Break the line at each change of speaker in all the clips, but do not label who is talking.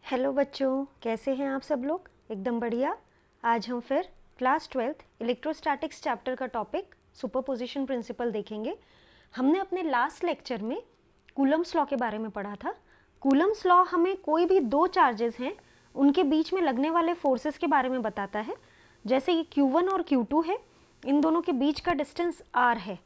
Hello बच्चों, कैसे हैं आप सब लोग? एकदम बढ़िया। आज हम फिर क्लास 12th इलेक्ट्रोस्टैटिक्स चैप्टर का टॉपिक सुपरपोजिशन प्रिंसिपल देखेंगे। हमने अपने लास्ट लेक्चर में कूलम्स लॉ के बारे में पढ़ा था। कूलम्स लॉ हमें कोई भी दो चार्जेस हैं उनके बीच में लगने वाले फोर्सेस के बारे में बताता है। जैसे ये Q1 और Q2 है, इन दोनों के बीच का डिस्टेंस r है,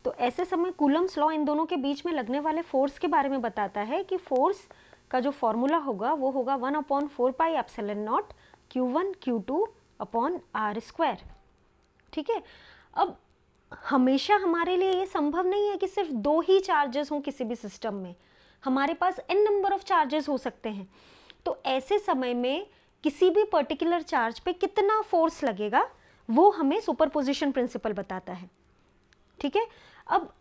तो ऐसे समय कूलम्स लॉ इन दोनों के बीच में लगने वाले फोर्स के बारे में बताता है कि फोर्स का जो फॉर्मूला होगा वो होगा 1/4πε0 Q1 Q2 अपॉन r²। ठीक है। अब हमेशा हमारे लिए ये संभव नहीं है कि सिर्फ दो ही चार्जेस हों किसी भी सिस्टम में, हमारे पास n नंबर ऑफ चार्जेस हो सकते हैं। तो ऐसे समय में किसी भी पर्टिकुलर चार्ज पे कितना फोर्स लगेगा वो हमें सुपरपोजिशन प्रिंसिपल बताता है। ठीक है। अब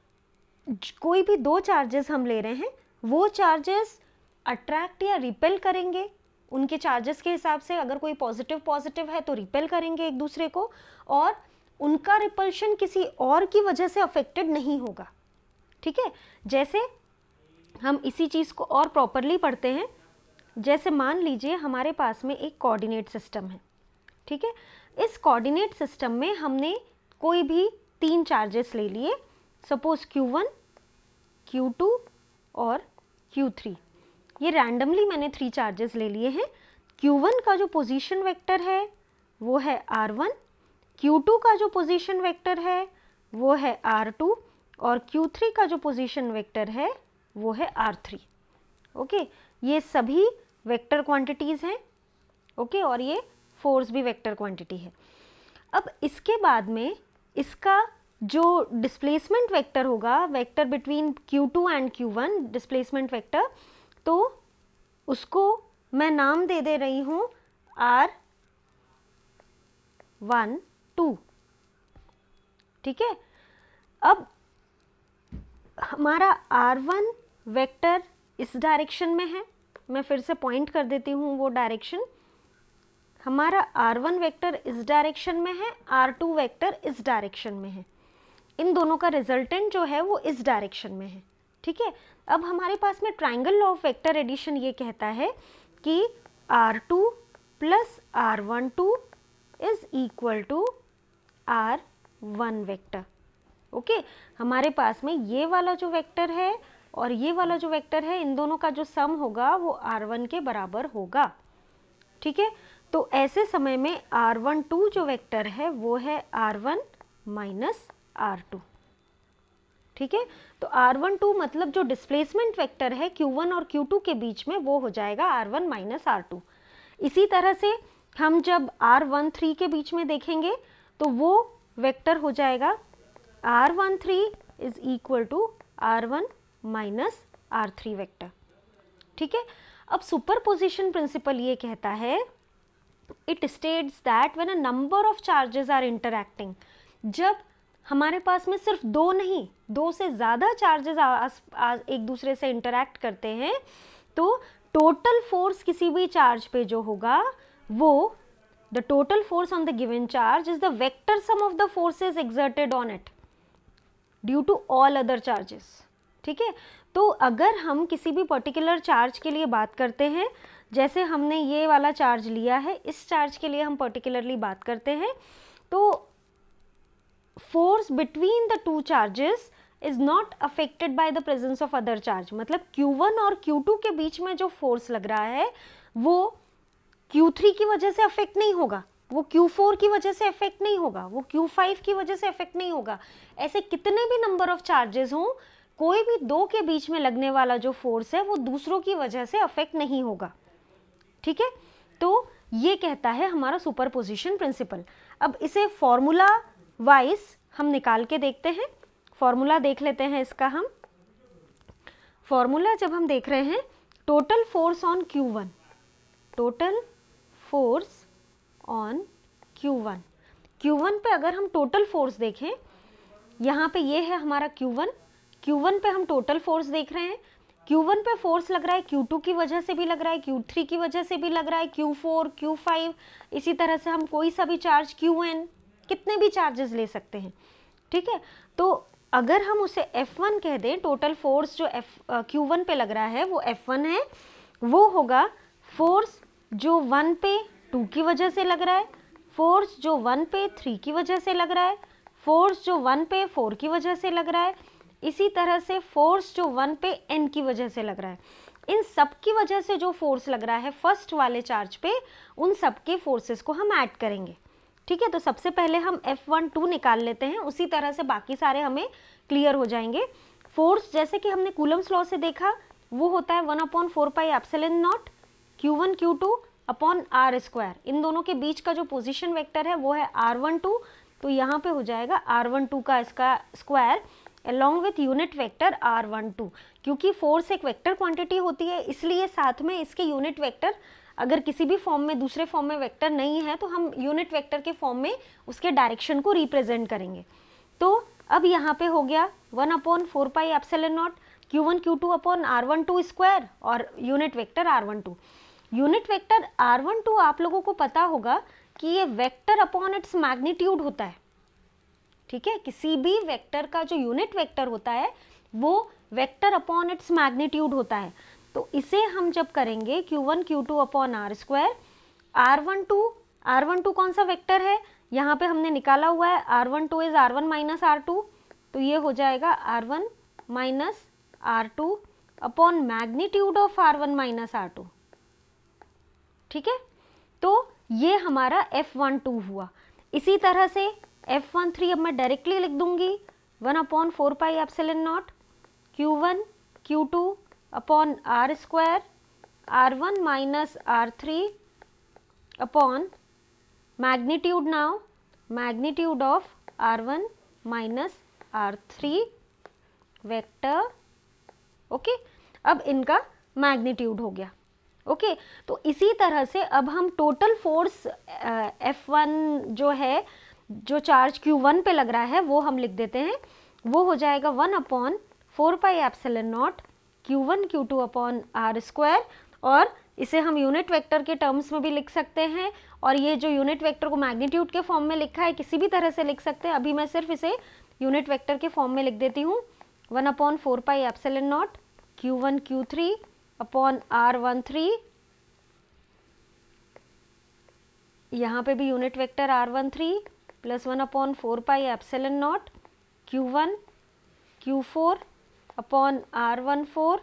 कोई भी दो चार्जेस हम ले रहे हैं, वो चार्जेस अट्रैक्ट या रिपेल करेंगे उनके चार्जेस के हिसाब से। अगर कोई पॉजिटिव है तो रिपेल करेंगे एक दूसरे को, और उनका रिपल्शन किसी और की वजह से अफेक्टेड नहीं होगा। ठीक है। जैसे हम इसी चीज को और प्रॉपरली पढ़ते हैं। जैसे मान लीजिए हमारे पास में एक कोऑर्डिनेट सिस्टम है। ठीक है। इस कोऑर्डिनेट सिस्टम में हमने कोई भी तीन चार्जेस ले लिए, सपोज Q1, Q2 और Q3। ये रैंडमली मैंने 3 चार्जेस ले लिए हैं। Q1 का जो पोजीशन वेक्टर है वो है R1, Q2 का जो पोजीशन वेक्टर है वो है R2 और Q3 का जो पोजीशन वेक्टर है वो है R3। ओके, ये सभी वेक्टर क्वांटिटीज हैं। ओके, और ये फोर्स भी वेक्टर क्वांटिटी है। अब इसके बाद में इसका जो डिस्प्लेसमेंट वेक्टर होगा, vector between Q2 and Q1 displacement vector, तो उसको मैं नाम दे रही हूं R12। ठीक है। अब हमारा R1 वेक्टर इस डायरेक्शन में है, मैं फिर से पॉइंट कर देती हूं वो डायरेक्शन। हमारा R1 वेक्टर इस डायरेक्शन में है, R2 वेक्टर इस डायरेक्शन में है। इन दोनों का रिजल्टेंट जो है वो इस डायरेक्शन में है। ठीक है। अब हमारे पास में triangle law of vector addition ये कहता है कि R2 plus R12 is equal to R1 vector. Okay, हमारे पास में ये वाला जो वेक्टर है और ये वाला जो वेक्टर है, इन दोनों का जो सम होगा वो R1 के बराबर होगा। ठीक है। तो ऐसे समय में R12 जो वेक्टर है वो है R1 माइनस R2। ठीक है। तो R12 मतलब जो डिस्प्लेसमेंट वेक्टर है Q1 और Q2 के बीच में, वो हो जाएगा R1 माइनस R2। इसी तरह से हम जब R13 के बीच में देखेंगे तो वो वेक्टर हो जाएगा R13 is equal to R1 minus R3 vector. ठीक है। अब सुपरपोजिशन प्रिंसिपल ये कहता है, it states that when a number of charges are interacting, जब हमारे पास में सिर्फ दो नहीं, दो से ज़्यादा चार्जेस एक दूसरे से इंटरैक्ट करते हैं, तो टोटल फोर्स किसी भी चार्ज पे जो होगा वो, the total force on the given charge is the vector sum of the forces exerted on it due to all other charges. ठीक है। तो अगर हम किसी भी पर्टिकुलर चार्ज के लिए बात करते हैं, जैसे हमने ये वाला चार्ज लिया है, इस चार्ज के लिए हम पर्टिकुलरली बात करते हैं, तो force between the two charges is not affected by the presence of other charge. मतलब Q1 और Q2 के बीच में जो फोर्स लग रहा है वो Q3 की वजह से अफेक्ट नहीं होगा, वो Q4 की वजह से अफेक्ट नहीं होगा, वो Q5 की वजह से अफेक्ट नहीं होगा। ऐसे कितने भी नंबर ऑफ चार्जेस हों, कोई भी दो के बीच में लगने वाला जो फोर्स है वो दूसरों की वजह से अफेक्ट नहीं होगा। ठीक है। तो ये कहता है हमारा सुपरपोजिशन प्रिंसिपल। अब इसे फॉर्मूला वाइज हम निकाल के देखते हैं। फॉर्मूला देख लेते हैं इसका हम। फॉर्मूला जब हम देख रहे हैं, total force on Q1, total force on Q1, Q1 पे अगर हम टोटल फोर्स देखें, यहाँ पे ये है हमारा Q1 पे हम टोटल फोर्स देख रहे हैं। Q1 पे फोर्स लग रहा है, Q2 की वजह से भी लग रहा है, Q3 की वजह से भी लग रहा है, Q4, Q5, इसी तरह से हम कोई सा भी चार्ज Qn, कितने भी चार्जेस ले सकते हैं। ठीक है। तो अगर हम उसे F1 कह दें, टोटल फोर्स जो Q1 पे लग रहा है वो F1 है, वो होगा फोर्स जो 1 पे 2 की वजह से लग रहा है, फोर्स जो 1 पे 3 की वजह से लग रहा है, फोर्स जो 1 पे 4 की वजह से लग रहा है, इसी तरह से फोर्स जो 1 पे n की वजह से लग रहा है। इन सब की वजह से जो फोर्स लग रहा है फर्स्ट वाले चार्ज पे, उन सब के फोर्सेस को हम ऐड करेंगे। ठीक है, तो सबसे पहले हम F12 निकाल लेते हैं, उसी तरह से बाकी सारे हमें क्लियर हो जाएंगे। फोर्स जैसे कि हमने कूलम्स लॉ से देखा, वो होता है 1/4πε0 Q1 Q2 upon r square. इन दोनों के बीच का जो पोजीशन वेक्टर है वो है R12, तो यहाँ पे हो जाएगा R12 का इसका square along with unit vector R12। क्योंकि फोर्स एक वेक्टर क्वांटिटी होती है, इसलिए साथ में इसके यूनिट वेक्टर अगर किसी भी फॉर्म में, दूसरे फॉर्म में वेक्टर नहीं है तो हम यूनिट वेक्टर के फॉर्म में उसके डायरेक्शन को रिप्रेजेंट करेंगे। तो अब यहाँ पे हो गया 1/4πε0 Q1 Q2 upon R12 square और unit vector R12। Unit vector R12 आप लोगों को पता होगा कि ये वेक्टर अपॉन इट्स मैग्नीट्यूड होता है। ठीक है, किसी भी वेक्टर का जो यूनिट वेक्टर होता है वो वेक्टर अपॉन इट्स मैग्नीट्यूड होता है। तो इसे हम जब करेंगे Q1 Q2 upon r square, R12 कौन सा वेक्टर है, यहाँ पे हमने निकाला हुआ है R12 is R1 minus R2, तो ये हो जाएगा R1 minus R2 upon magnitude of R1 minus R2। ठीक है, तो ये हमारा F12 हुआ। इसी तरह से F13 अब मैं डायरेक्टली लिख दूंगी 1/4πε0 Q1 Q2 upon r square R1 minus R3 upon magnitude, now magnitude of R1 minus R3 vector. Okay, अब इनका मैग्नीट्यूड हो गया। ओके, तो इसी तरह से अब हम टोटल फोर्स F1 जो है, जो चार्ज Q1 पे लग रहा है वो हम लिख देते हैं, वो हो जाएगा 1/4πε0 Q1 Q2 upon r square, और इसे हम यूनिट वेक्टर के टर्म्स में भी लिख सकते हैं, और ये जो यूनिट वेक्टर को मैग्नीट्यूड के फॉर्म में लिखा है किसी भी तरह से लिख सकते हैं। अभी मैं सिर्फ इसे यूनिट वेक्टर के फॉर्म में लिख देती हूँ 1/4πε0 Q1 Q3 अपॉन R13, यहाँ पे भी unit vector R13 plus 1/4πε0 Q1 Q4 upon R14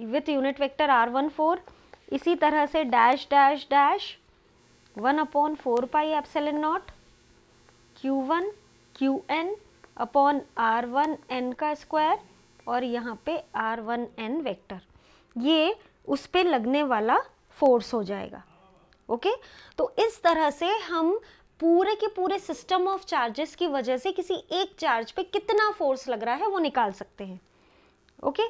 with unit vector R14। इसी तरह से dash dash dash 1/4πε0 Q1 QN upon R1N का स्क्वायर, और यहाँ पे R1N वेक्टर, ये उस पे लगने वाला फोर्स हो जाएगा। ओके, तो इस तरह से हम पूरे के पूरे सिस्टम ऑफ चार्जेस की वजह से किसी एक चार्ज पे कितना फोर्स लग रहा है वो निकाल सकते हैं। ओके,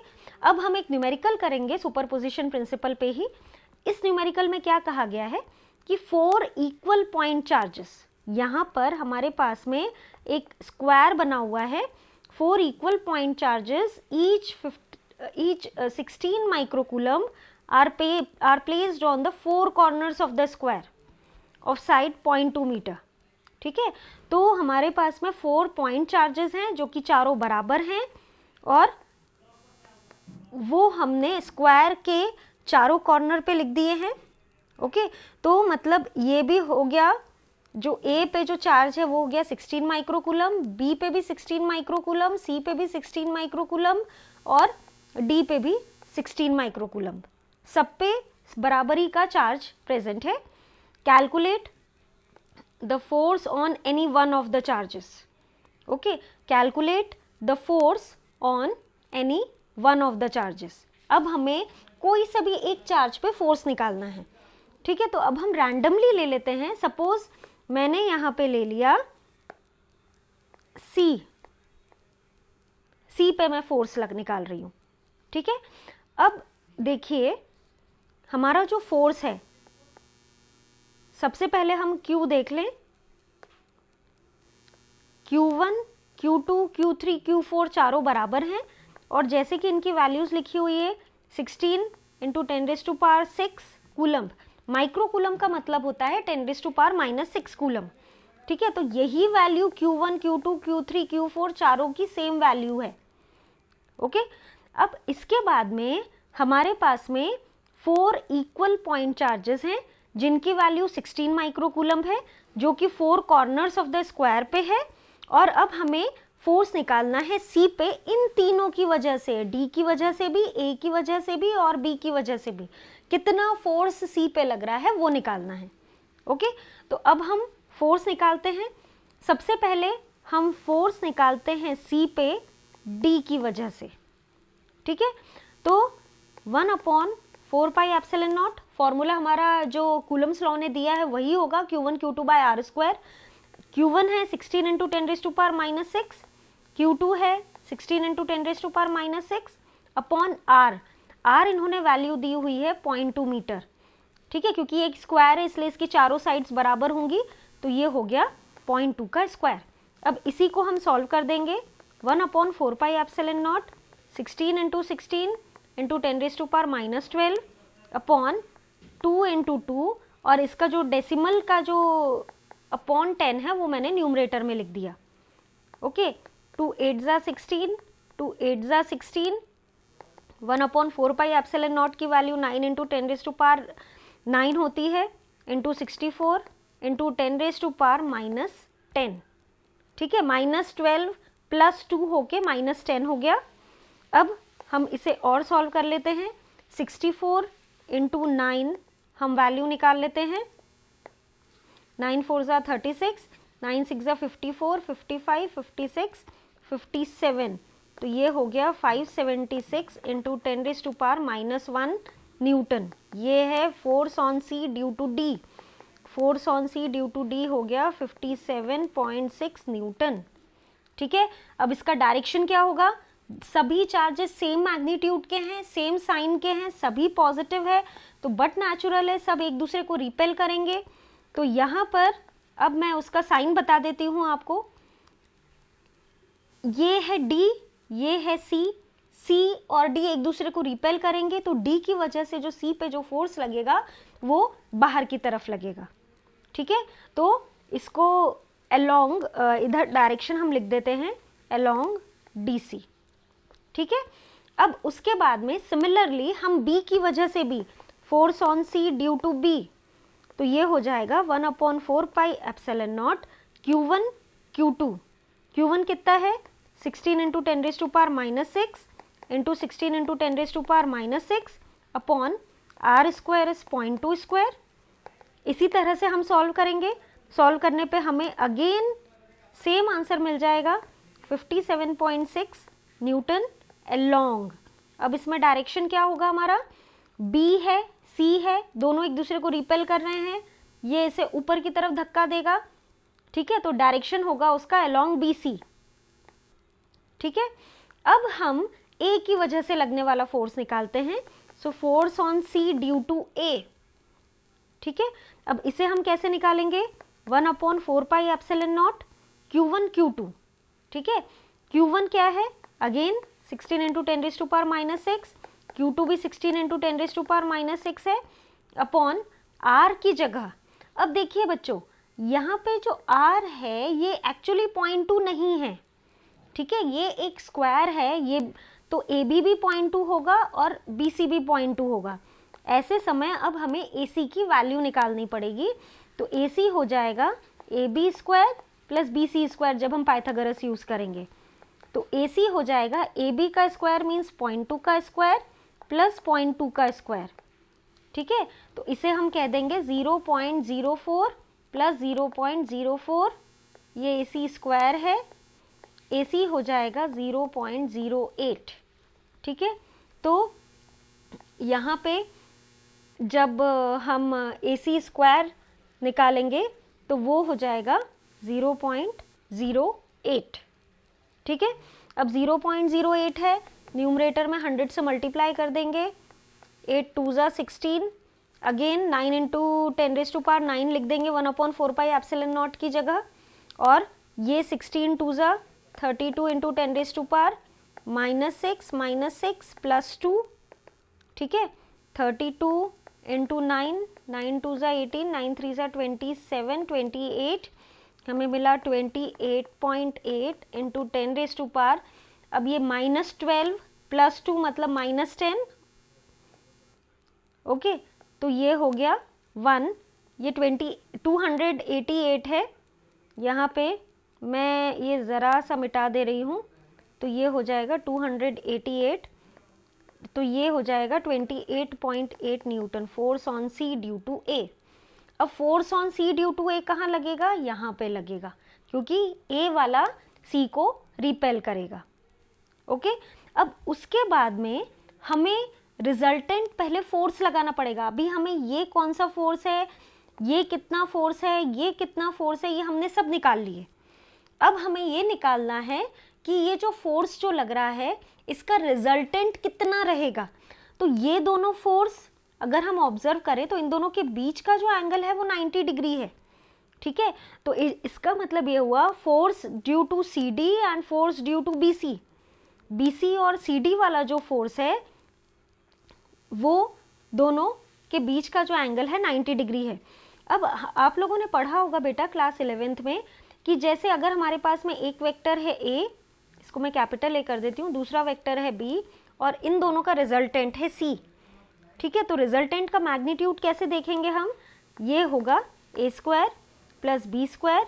अब हम एक न्यूमेरिकल करेंगे सुपरपोजिशन प्रिंसिपल पे ही। इस न्यूमेरिकल में क्या कहा गया है कि 4 इक्वल पॉइंट चार्जेस, यहाँ पर हमारे पास में एक स्क्वायर बना हुआ है, 4 equal point charges each 16 microcoulomb are placed on the 4 corners of the square of side 0.2 metre. ठीक है, तो हमारे पास में 4 पॉइंट चार्जेस हैं जो कि चारों बराबर हैं, और वो हमने स्क्वायर के चारों कॉर्नर पे लिख दिए हैं। ओके, तो मतलब ये भी हो गया, जो ए पे जो चार्ज है वो हो गया 16 माइक्रोकूलम, बी पे भी 16 माइक्रोकूलम, सी पे भी 16 माइक्रोकूलम, और डी पे भी 16 माइक्रोकूलम, सब पे बराबरी का चार्ज प्रेजेंट है। Calculate the force on any one of the charges. Okay, calculate the force on any one of the charges. अब हमें कोई से भी एक चार्ज पे फोर्स निकालना है। ठीक है, तो अब हम रैंडमली ले लेते हैं। सपोज मैंने यहाँ पे ले लिया सी पे मैं फोर्स निकाल रही हूँ। ठीक है, अब देखिए हमारा जो फोर्स है, सबसे पहले हम Q देख लें। Q1 Q2 Q3 Q4 चारों बराबर हैं, और जैसे कि इनकी वैल्यूज लिखी हुई है 16 × 10⁻6 कूलम। माइक्रोकूलम का मतलब होता है 10⁻⁻6 कूलम। ठीक है, तो यही value Q1 Q2 Q3 Q4 चारों की सेम वैल्यू है। ओके, अब इसके बाद में हमारे पास में 4 इक्वल पॉइंट चार्जेस हैं जिनकी वैल्यू 16 माइक्रोकूलम्ब है, जो कि 4 कॉर्नर्स ऑफ द स्क्वायर पे है। और अब हमें फोर्स निकालना है सी पे इन तीनों की वजह से, डी की वजह से भी, ए की वजह से भी और बी की वजह से भी। कितना फोर्स सी पे लग रहा है वो निकालना है। ओके, तो अब हम फोर्स निकालते हैं। सबसे पहले हम फोर्स निकालते हैं सी पे डी की वजह से। ठीक है, तो 1/4 पाई एप्सिलॉन नॉट, फॉर्मूला हमारा जो कूलम्स लॉ ने दिया है वही होगा, Q1 Q2 bye are square. Q1 है 16 इंटू 10⁻⁻6, Q2 है 16 इंटू 10⁻⁻6 अपॉन आर। आर इन्होंने वैल्यू दी हुई है 0.2 मीटर। ठीक है, क्योंकि एक स्क्वायर है इसलिए इसकी चारों साइड्स बराबर होंगी, तो ये हो गया 0.2 का स्क्वायर। अब इसी को हम सॉल्व कर देंगे। 1/4 pi epsilon not 16 into 16 into 10⁻⁻12 upon 2 into 2, और इसका जो डेसिमल का जो अपॉन 10 है वो मैंने न्यूमरेटर में लिख दिया। ओके, 2 8 जा 16, 2 8 जा 16, 1/4 पाई एप्सिलॉन नॉट की वैल्यू 9 इंटू 10⁻9 होती है, इंटू 64 इंटू 10⁻⁻10। ठीक है, -12 प्लस 2 होके -10 हो गया। अब हम इसे और सॉल्व कर लेते हैं। 64 इंटू 9 हम वैल्यू निकाल लेते हैं। 9 4 जा 36, 9 6 जा 54, 55, 56, 57, तो ये हो गया 576 इंटू 10⁻⁻1 न्यूटन। ये है force on C due to D. Force on C due to D हो गया 57.6 न्यूटन। ठीक है, अब इसका डायरेक्शन क्या होगा? सभी चार्जेस सेम मैग्नीट्यूड के हैं, सेम साइन के हैं, सभी पॉजिटिव है, तो बट नेचुरल है, सब एक दूसरे को रिपेल करेंगे। तो यहाँ पर अब मैं उसका साइन बता देती हूँ आपको। ये है डी, ये है सी, सी और डी एक दूसरे को रिपेल करेंगे, तो डी की वजह से जो सी पे जो फोर्स लगेगा वो बाहर की तरफ लगेगा। ठीक है, तो इसको अलोंग इधर डायरेक्शन हम लिख देते हैं अलोंग डी सी। ठीक है, अब उसके बाद में सिमिलरली हम बी की वजह से भी force on C due to B, तो ये हो जाएगा 1/4 pi epsilon not Q1 Q2। Q1 कितना है? 16 into 10⁻⁻6 into 16 into 10⁻⁻6 upon r square is 0.2 square. इसी तरह से हम सॉल्व करेंगे। सॉल्व करने पे हमें अगेन सेम आंसर मिल जाएगा 57.6 न्यूटन अलोंग। अब इसमें डायरेक्शन क्या होगा हमारा? बी है, सी है, दोनों एक दूसरे को रिपेल कर रहे हैं, ये इसे ऊपर की तरफ धक्का देगा। ठीक है, तो डायरेक्शन होगा उसका अलोंग बी सी। ठीक है, अब हम ए की वजह से लगने वाला फोर्स निकालते हैं। So force on C due to A. ठीक है, अब इसे हम कैसे निकालेंगे? 1/4 pi epsilon not Q1 Q2। ठीक है, Q1 क्या है? अगेन 16 इंटू 10⁻⁻6, Q2 भी 16 इंटू 10⁻⁻6 है, अपॉन R की जगह। अब देखिए बच्चों, यहाँ पे जो R है ये एक्चुअली 0.2 नहीं है। ठीक है, ये एक स्क्वायर है, ये तो AB भी 0.2 होगा और BC भी 0.2 होगा। ऐसे समय अब हमें AC की वैल्यू निकालनी पड़ेगी, तो AC हो जाएगा AB square plus BC square जब हम पाइथागोरस यूज करेंगे, तो AC हो जाएगा AB का स्क्वायर मीन्स 0.2 का स्क्वायर प्लस 0.2 का स्क्वायर। ठीक है, तो इसे हम कह देंगे 0.04 प्लस 0.04, ये AC स्क्वायर है, AC हो जाएगा 0.08। ठीक है, तो यहाँ पे जब हम AC स्क्वायर निकालेंगे तो वो हो जाएगा 0.08। ठीक है, अब 0.08 है, न्यूमरेटर में 100 से मल्टीप्लाई कर देंगे। 8 2 जा 16, अगेन 9 इंटू 10⁻9 लिख देंगे 1/4 पाई एप्सिलॉन नॉट की जगह, और ये 16 2 जा 32 इंटू 10⁻6 प्लस 2। ठीक है, 32 इंटू 9, 9 2 जा 18, 9 3 जा 27, 28, हमें मिला 28.8 इंटू 10⁻। अब ये -12 प्लस 2 मतलब -10, ओके, तो ये हो गया 1, ये 288 है, यहाँ पे मैं ये ज़रा सा मिटा दे रही हूँ, तो ये हो जाएगा 288, तो ये हो जाएगा 28.8 Newton force on C due to A. अब force on C due to A कहाँ लगेगा? यहाँ पे लगेगा, क्योंकि ए वाला सी को रिपेल करेगा। ओके, अब उसके बाद में हमें रिजल्टेंट पहले फोर्स लगाना पड़ेगा। अभी हमें ये कौन सा फोर्स है, ये कितना फोर्स है, ये कितना फोर्स है, ये हमने सब निकाल लिए। अब हमें ये निकालना है कि ये जो फोर्स जो लग रहा है इसका रिजल्टेंट कितना रहेगा। तो ये दोनों फोर्स अगर हम ऑब्जर्व करें तो इन दोनों के बीच का जो एंगल है वो 90 डिग्री है, ठीक है। तो इसका मतलब ये हुआ force due to C D and force due to B C. B C और सी डी वाला जो फोर्स है वो दोनों के बीच का जो एंगल है 90 डिग्री है। अब आप लोगों ने पढ़ा होगा बेटा क्लास 11th में कि जैसे अगर हमारे पास में एक वेक्टर है ए, इसको मैं कैपिटल ए कर देती हूँ, दूसरा वेक्टर है बी और इन दोनों का रिजल्टेंट है सी, ठीक है। तो रिजल्टेंट का मैग्नीट्यूड कैसे देखेंगे हम? ये होगा A square plus B square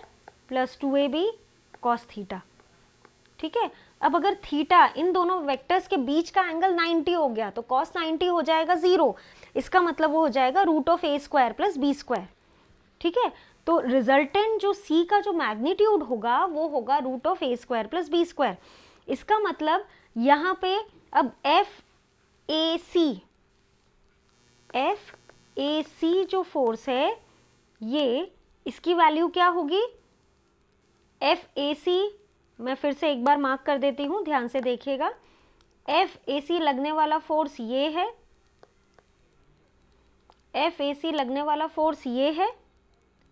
plus 2ab cos theta, ठीक है। अब अगर थीटा इन दोनों वेक्टर्स के बीच का एंगल 90 हो गया तो कॉस 90 हो जाएगा 0, इसका मतलब वो हो जाएगा root of A square plus B square, ठीक है। तो रिजल्टेंट जो सी का जो मैग्नीट्यूड होगा वो होगा root of A square plus B square. इसका मतलब यहाँ पे अब एफ ए सी जो फोर्स है ये इसकी वैल्यू क्या होगी? एफ ए सी, मैं फिर से एक बार मार्क कर देती हूँ, ध्यान से देखिएगा। एफ ए सी लगने वाला फोर्स ये है, एफ ए सी लगने वाला फोर्स ये है,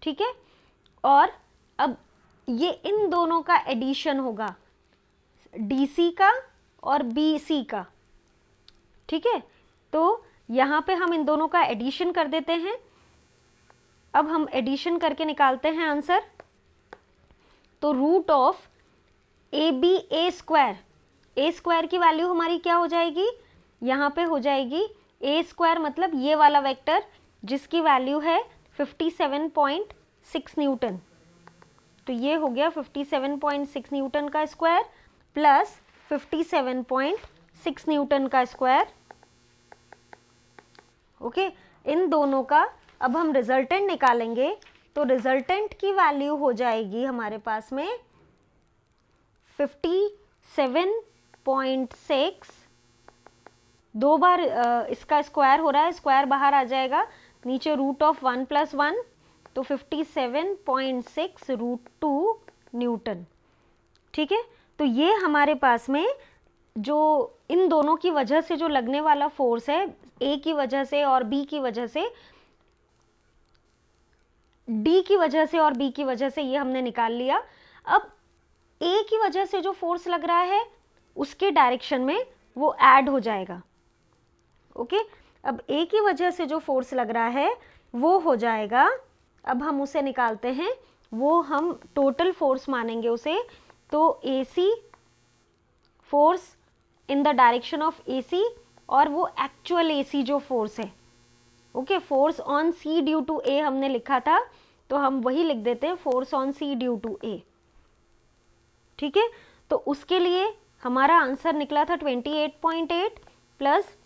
ठीक है। और अब ये इन दोनों का एडिशन होगा, डीसी का और बीसी का, ठीक है। तो यहाँ पे हम इन दोनों का एडिशन कर देते हैं। अब हम एडिशन करके निकालते हैं आंसर। तो root of A B A square की वैल्यू हमारी क्या हो जाएगी? यहाँ पे हो जाएगी ए स्क्वायर मतलब ये वाला वेक्टर जिसकी वैल्यू है 57.6 न्यूटन। तो ये हो गया 57.6 न्यूटन का स्क्वायर प्लस 57.6 न्यूटन का स्क्वायर। ओके, इन दोनों का अब हम रिजल्टेंट निकालेंगे तो रिजल्टेंट की वैल्यू हो जाएगी हमारे पास में 57.6, दो बार इसका स्क्वायर हो रहा है, स्क्वायर बाहर आ जाएगा, नीचे रूट ऑफ 1 + 1 तो 57.6 √2 न्यूटन, ठीक है। तो ये हमारे पास में जो इन दोनों की वजह से जो लगने वाला फोर्स है, ए की वजह से और बी की वजह से, डी की वजह से और बी की वजह से, ये हमने निकाल लिया। अब ए की वजह से जो फोर्स लग रहा है उसके डायरेक्शन में वो ऐड हो जाएगा। ओके, अब ए की वजह से जो फोर्स लग रहा है वो हो जाएगा, अब हम उसे निकालते हैं, वो हम टोटल फोर्स मानेंगे उसे। तो AC force in the direction of AC और वो एक्चुअल AC जो फोर्स है। Okay, force on C due to A हमने लिखा था तो हम वही लिख देते हैं, force on C due to A, ठीक है। तो उसके लिए हमारा आंसर निकला था 28.8 प्लस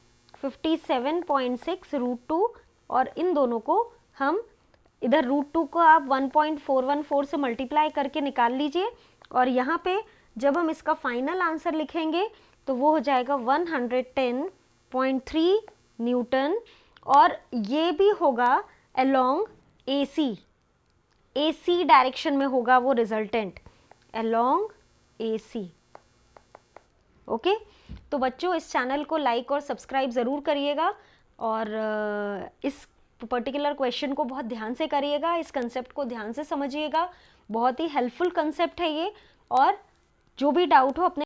57.6 √2 और इन दोनों को हम इधर √2 को आप 1.414 से मल्टीप्लाई करके निकाल लीजिए और यहाँ पे जब हम इसका फाइनल आंसर लिखेंगे तो वो हो जाएगा 110.3 न्यूटन और ये भी होगा अलोंग AC डायरेक्शन में होगा वो रिजल्टेंट, अलोंग AC। ओके, तो बच्चों इस चैनल को लाइक और सब्सक्राइब ज़रूर करिएगा और इस पर्टिकुलर क्वेश्चन को बहुत ध्यान से करिएगा, इस कंसेप्ट को ध्यान से समझिएगा, बहुत ही हेल्पफुल कंसेप्ट है ये। और जो भी डाउट हो अपने